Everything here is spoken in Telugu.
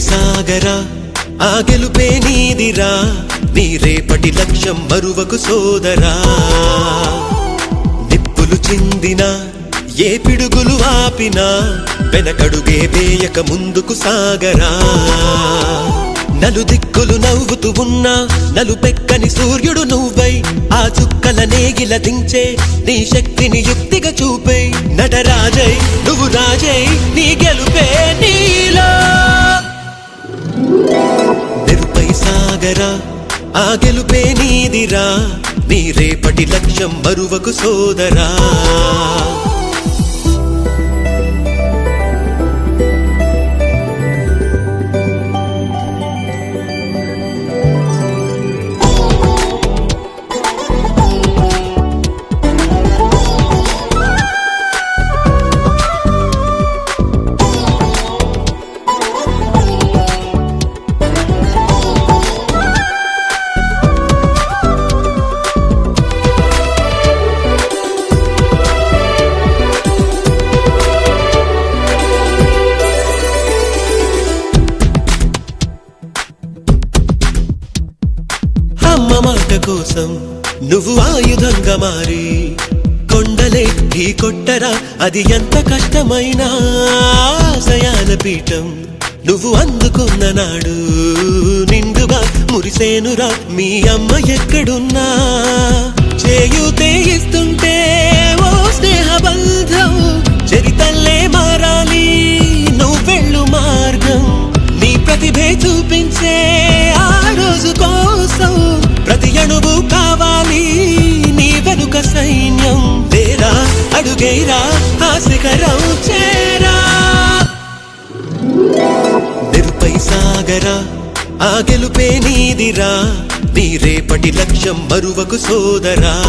సాగరా ఆ గెలుపే నీదిరా నీ రేపటి లక్ష్యం మరువకు సోదరా నిప్పులు చిందినా ఏ పిడుగులు ఆపినా వెనకడుగే వేయక ముందుకు సాగరా నలుదిక్కులు నవ్వుతూ ఉన్నా నలుపెక్కని సూర్యుడు నువ్వై ఆ చుక్కల నేగిల దించే నీ శక్తిని యుక్తిగా చూపై నటరాజై నువ్వు రాజై నీ గెలుపే నీలో నిరుపై సాగరా ఆ గెలుపే నీదిరా నీ రేపటి లక్ష్యం మరువకు సోదరా అమ్మ మాట కోసం నువ్వు ఆయుధంగా మారి కొండలే ఢీ కొట్టరా అది ఎంత కష్టమైనా ఆశయాల పీఠం నువ్వు అందుకున్న నాడు నిండుగా మురిసేనురా మీ అమ్మ ఎక్కడున్నా చేయూతే ఇస్తుంటే ఓ స్నేహ బంధం చరితల్లే మారాలి నువ్వెళ్ళు మార్గం నీ ప్రతిభే చూపించే ఆ రోజు కోసం ప్రతి అణువు కావాలి నీ వెనుక సైన్యం తేరా అడుగైరా ఆ శిఖరం చేరా నిరుపై సాగరా ఆ గెలుపే నీదిరా నీ రేపటి లక్ష్యం మరువకు సోదరా